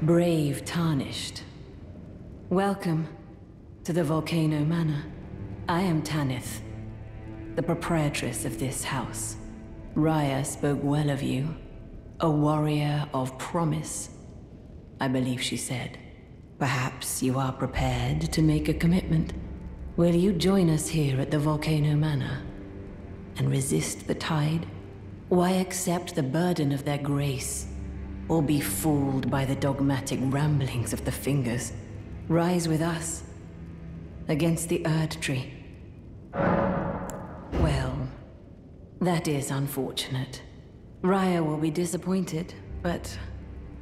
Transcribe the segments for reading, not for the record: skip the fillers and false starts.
Brave Tarnished. Welcome to the Volcano Manor. I am Tanith, the proprietress of this house. Raya spoke well of you. A warrior of promise, I believe she said. Perhaps you are prepared to make a commitment. Will you join us here at the Volcano Manor and resist the tide? Why accept the burden of their grace, or be fooled by the dogmatic ramblings of the Fingers? Rise with us against the Erd Tree. Well, that is unfortunate. Raya will be disappointed, but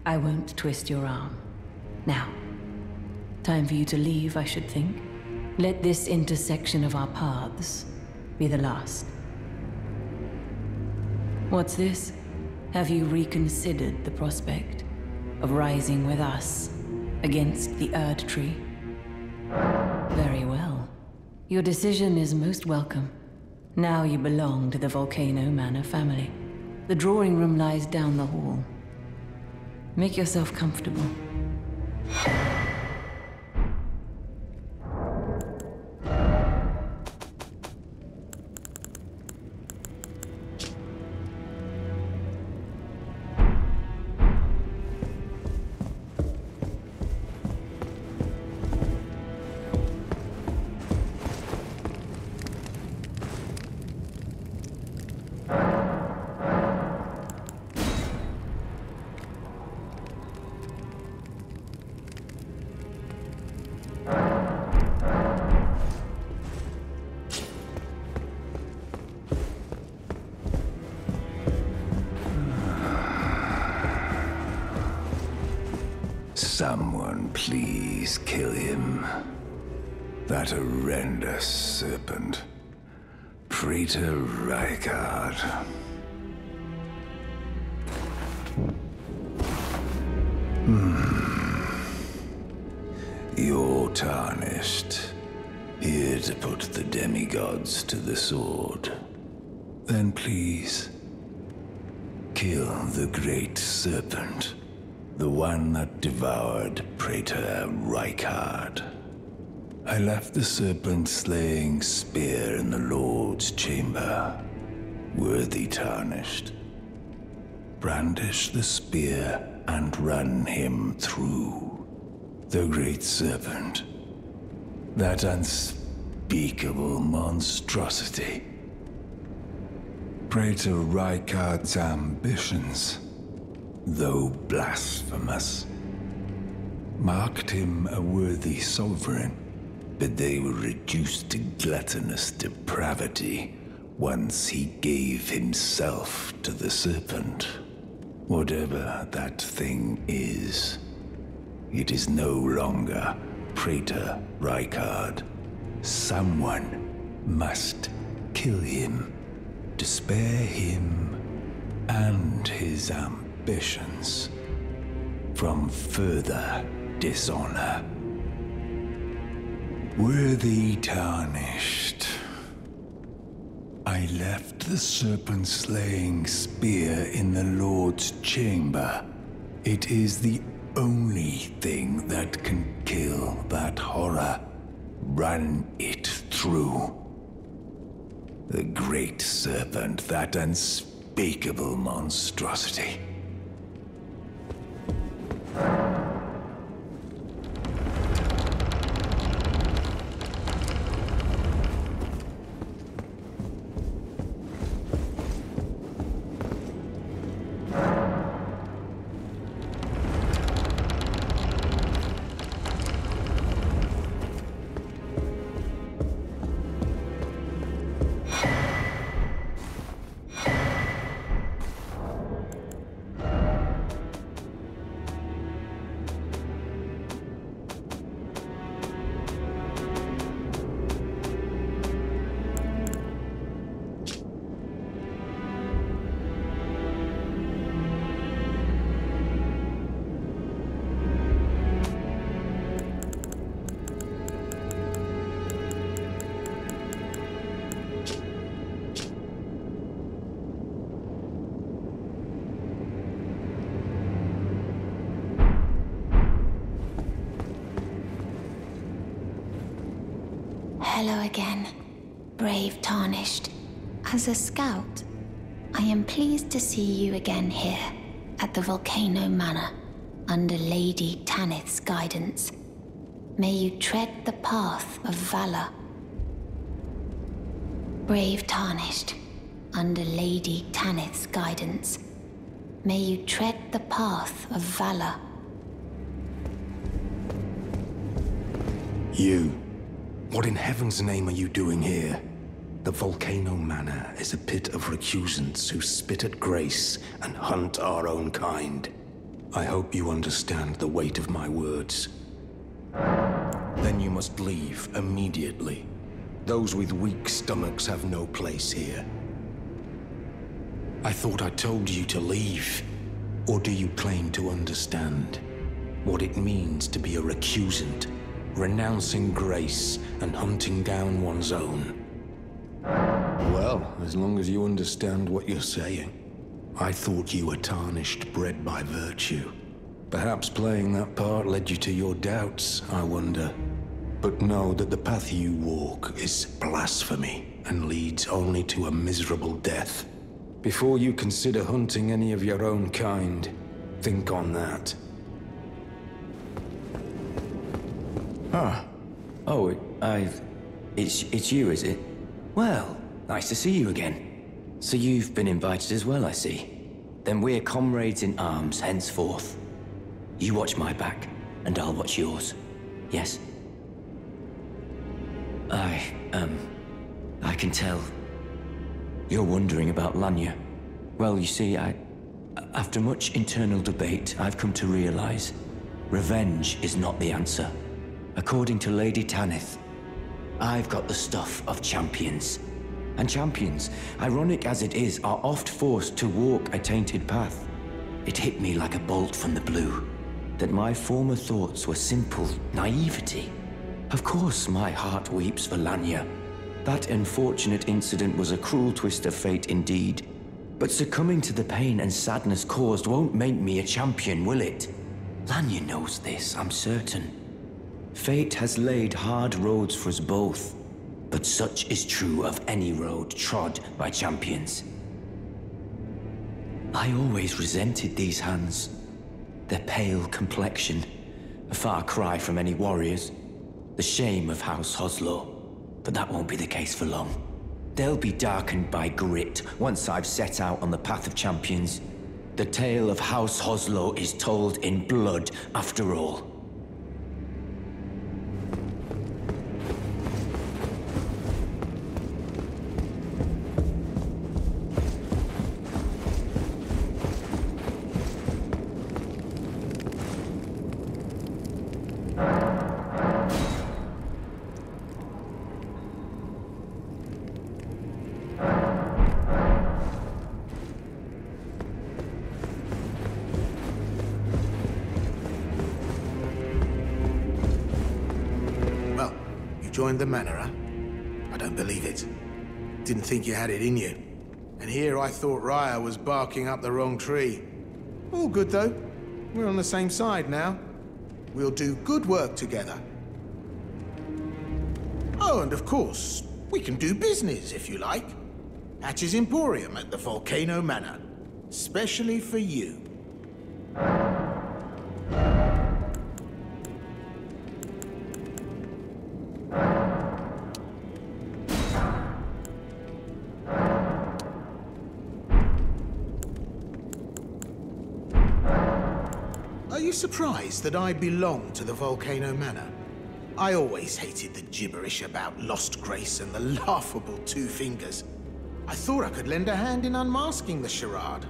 I won't twist your arm. Now, time for you to leave, I should think. Let this intersection of our paths be the last. What's this? Have you reconsidered the prospect of rising with us against the Erd Tree? Very well. Your decision is most welcome. Now you belong to the Volcano Manor family. The drawing room lies down the hall. Make yourself comfortable. Someone please kill him. That horrendous serpent. Praetor Rykard. You're tarnished. Here to put the demigods to the sword. Then please, kill the great serpent. The one that devoured Praetor Rykard. I left the serpent-slaying spear in the Lord's chamber. Worthy Tarnished. Brandish the spear and run him through. The great serpent. That unspeakable monstrosity. Praetor Rykard's ambitions, though blasphemous, marked him a worthy sovereign, but they were reduced to gluttonous depravity once he gave himself to the serpent. Whatever that thing is, it is no longer Praetor Rykard. Someone must kill him to spare him and his ambitions from further dishonor. Worthy Tarnished. I left the serpent-slaying spear in the Lord's chamber. It is the only thing that can kill that horror. Run it through. The great serpent, that unspeakable monstrosity. Hello again, brave Tarnished. As a scout, I am pleased to see you again here, at the Volcano Manor, under Lady Tanith's guidance. May you tread the path of valor. Brave Tarnished, under Lady Tanith's guidance, may you tread the path of valor. You. What in heaven's name are you doing here? The Volcano Manor is a pit of recusants who spit at grace and hunt our own kind. I hope you understand the weight of my words. Then you must leave immediately. Those with weak stomachs have no place here. I thought I told you to leave. Or do you claim to understand what it means to be a recusant, renouncing grace and hunting down one's own? Well, as long as you understand what you're saying. I thought you were tarnished, bred by virtue. Perhaps playing that part led you to your doubts, I wonder. But know that the path you walk is blasphemy and leads only to a miserable death. Before you consider hunting any of your own kind, think on that. Huh. Oh, it's you, is it? Well, nice to see you again. So you've been invited as well, I see. Then we're comrades in arms henceforth. You watch my back, and I'll watch yours. Yes? I can tell. You're wondering about Lanya. Well, you see, after much internal debate, I've come to realize revenge is not the answer. According to Lady Tanith, I've got the stuff of champions. And champions, ironic as it is, are oft forced to walk a tainted path. It hit me like a bolt from the blue, that my former thoughts were simple naivety. Of course my heart weeps for Lanya. That unfortunate incident was a cruel twist of fate indeed. But succumbing to the pain and sadness caused won't make me a champion, will it? Lanya knows this, I'm certain. Fate has laid hard roads for us both, but such is true of any road trod by champions. I always resented these hands. Their pale complexion, a far cry from any warriors. The shame of House Hoslow, but that won't be the case for long. They'll be darkened by grit once I've set out on the path of champions. The tale of House Hoslow is told in blood after all. Joined the manor, huh? I don't believe it. Didn't think you had it in you. And here I thought Raya was barking up the wrong tree. All good though. We're on the same side now. We'll do good work together. Oh, and of course, we can do business if you like. Hatch's Emporium at the Volcano Manor. Especially for you. Are you surprised that I belong to the Volcano Manor? I always hated the gibberish about lost grace and the laughable two fingers. I thought I could lend a hand in unmasking the charade.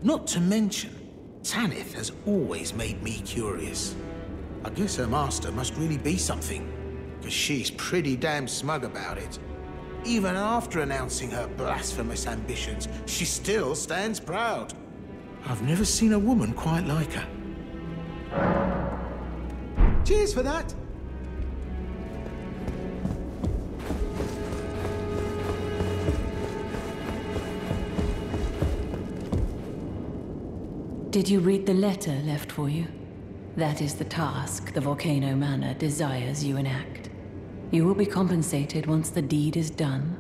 Not to mention, Tanith has always made me curious. I guess her master must really be something, because she's pretty damn smug about it. Even after announcing her blasphemous ambitions, she still stands proud. I've never seen a woman quite like her. Cheers for that! Did you read the letter left for you? That is the task the Volcano Manor desires you enact. You will be compensated once the deed is done.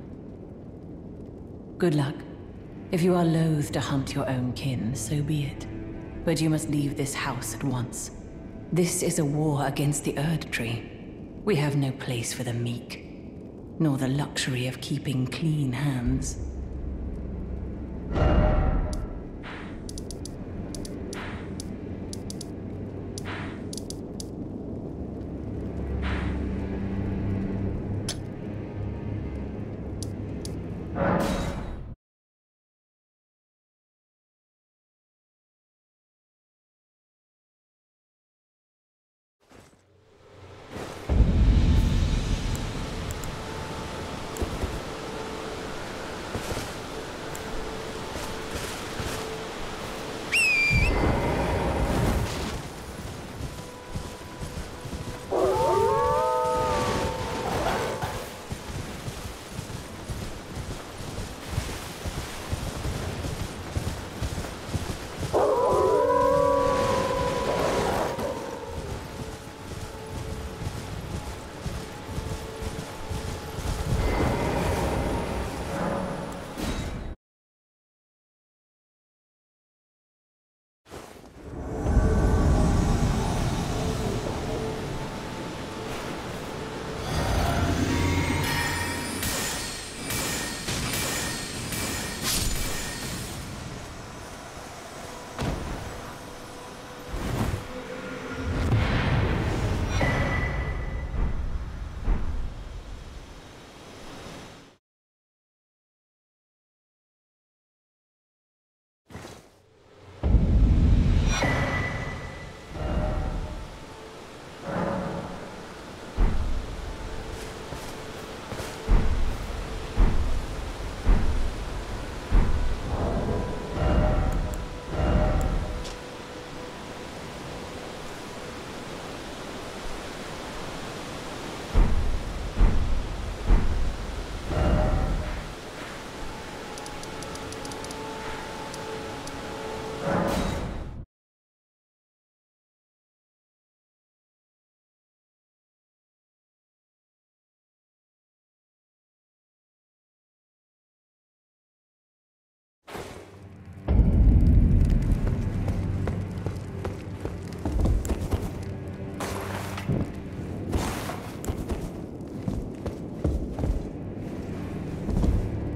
Good luck. If you are loath to hunt your own kin, so be it. But you must leave this house at once. This is a war against the Erdtree. We have no place for the meek, nor the luxury of keeping clean hands.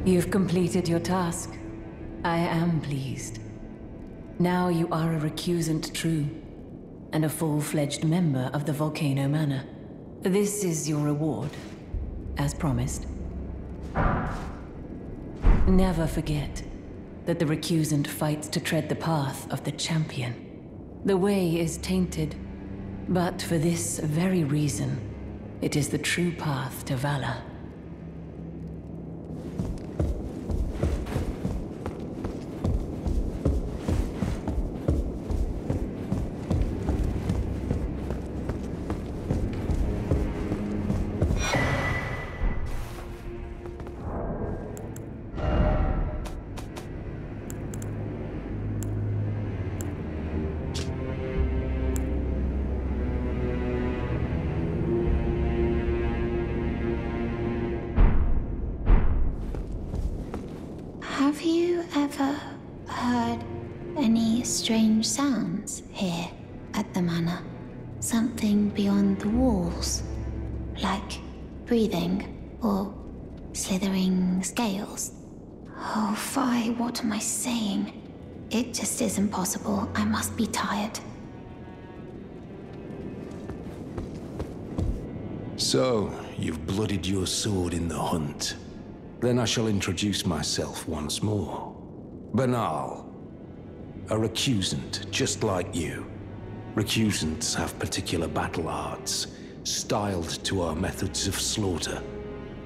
You've completed your task. I am pleased. Now you are a recusant true, and a full-fledged member of the Volcano Manor. This is your reward, as promised. Never forget that the recusant fights to tread the path of the champion. The way is tainted, but for this very reason, it is the true path to valor. Have you ever heard any strange sounds here at the manor? Something beyond the walls? Like breathing or slithering scales? Oh, Phi, what am I saying? It just isn't possible. I must be tired. So, you've blooded your sword in the hunt. Then I shall introduce myself once more. Banal. A recusant, just like you. Recusants have particular battle arts, styled to our methods of slaughter.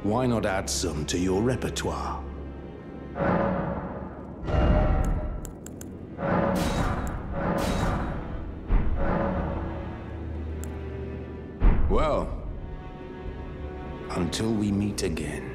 Why not add some to your repertoire? Well, until we meet again.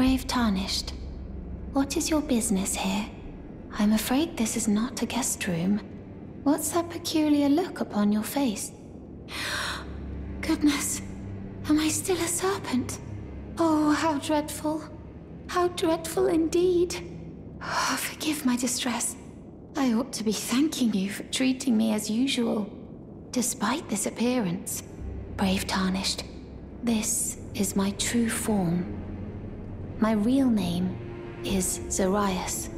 Brave Tarnished, what is your business here? I'm afraid this is not a guest room. What's that peculiar look upon your face? Goodness, am I still a serpent? Oh, how dreadful. How dreadful indeed. Oh, forgive my distress. I ought to be thanking you for treating me as usual. Despite this appearance, Brave Tarnished, this is my true form. My real name is Zarias.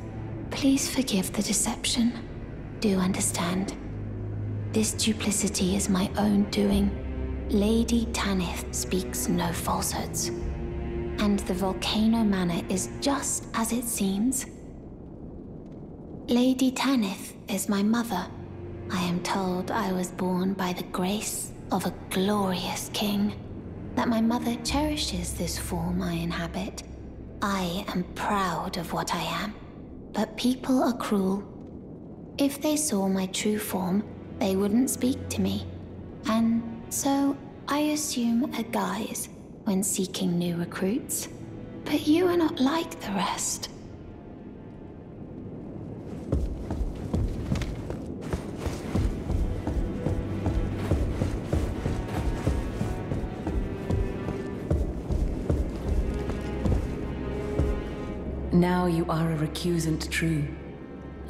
Please forgive the deception. Do understand. This duplicity is my own doing. Lady Tanith speaks no falsehoods. And the Volcano Manor is just as it seems. Lady Tanith is my mother. I am told I was born by the grace of a glorious king, that my mother cherishes this form I inhabit. I am proud of what I am, but people are cruel. If they saw my true form, they wouldn't speak to me, and so I assume a guise when seeking new recruits. But you are not like the rest. Now you are a recusant true,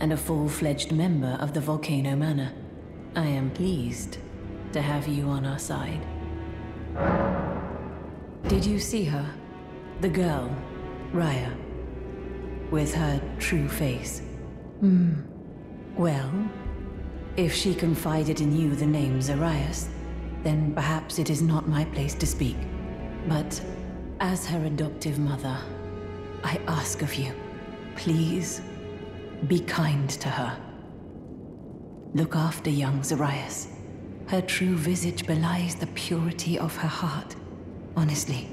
and a full-fledged member of the Volcano Manor. I am pleased to have you on our side. Did you see her? The girl, Raya, with her true face. Well, if she confided in you the name Zarias, then perhaps it is not my place to speak. But as her adoptive mother, I ask of you, please, be kind to her. Look after young Zarias. Her true visage belies the purity of her heart. Honestly,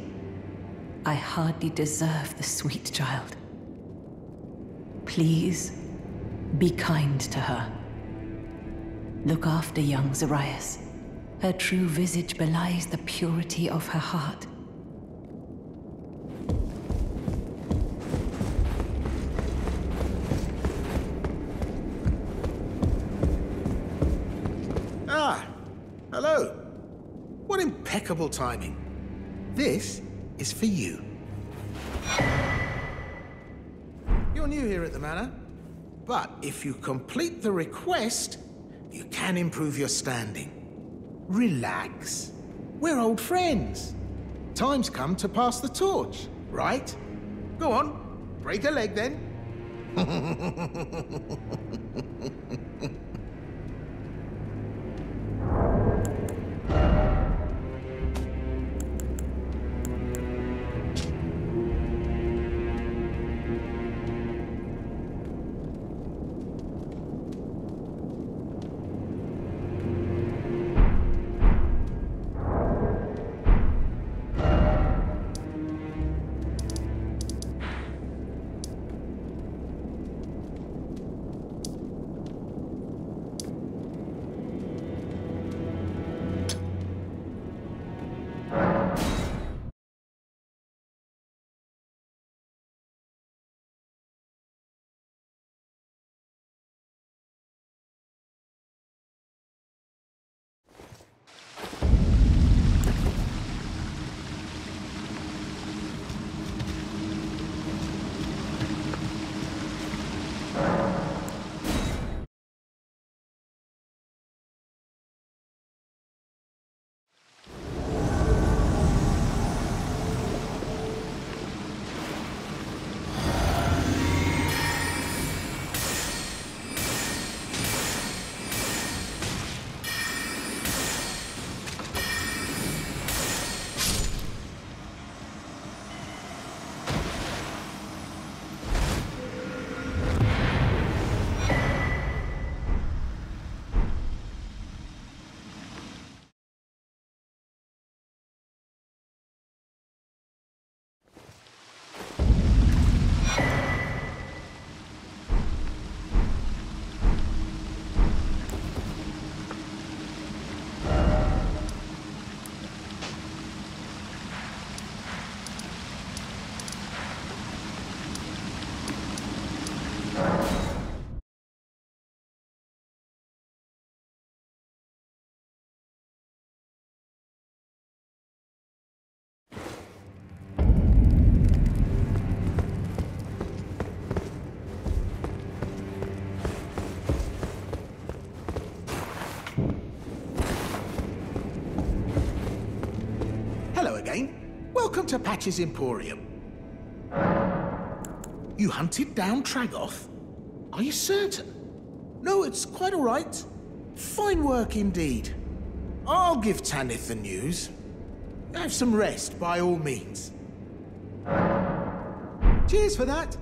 I hardly deserve the sweet child. Please, be kind to her. Look after young Zarias. Her true visage belies the purity of her heart. Hello. What impeccable timing. This is for you. You're new here at the manor, but if you complete the request, you can improve your standing. Relax. We're old friends. Time's come to pass the torch, right? Go on, break a leg then. Welcome to Patch's Emporium. You hunted down Tragoth? Are you certain? No, it's quite all right. Fine work indeed. I'll give Tanith the news. Have some rest, by all means. Cheers for that.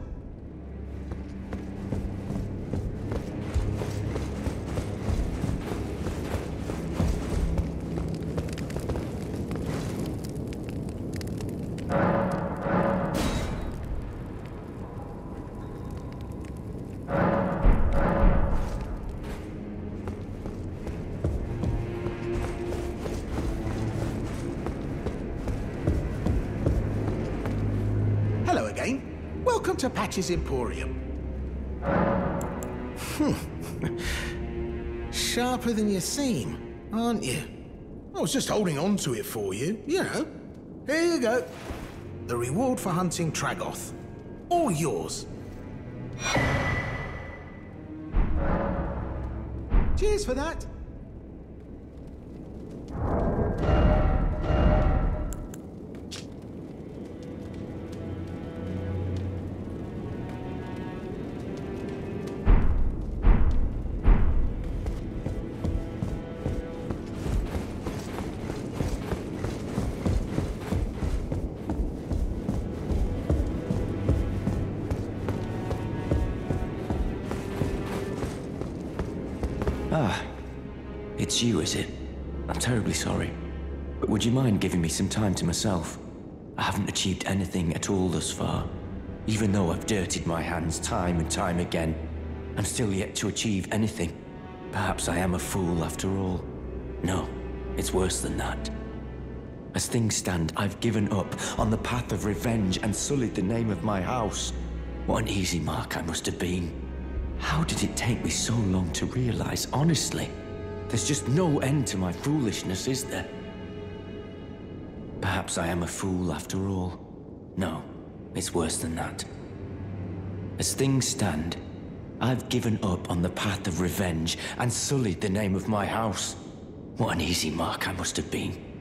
Welcome to Patch's Emporium. Sharper than you seem, aren't you? I was just holding on to it for you, you know. Here you go. The reward for hunting Tragoth. All yours. Cheers for that. Ah, it's you, is it? I'm terribly sorry. But would you mind giving me some time to myself? I haven't achieved anything at all thus far. Even though I've dirtied my hands time and time again, I'm still yet to achieve anything. Perhaps I am a fool after all. No, it's worse than that. As things stand, I've given up on the path of revenge and sullied the name of my house. What an easy mark I must have been. How did it take me so long to realize, honestly? There's just no end to my foolishness, is there? Perhaps I am a fool after all. No, it's worse than that. As things stand, I've given up on the path of revenge and sullied the name of my house. What an easy mark I must have been.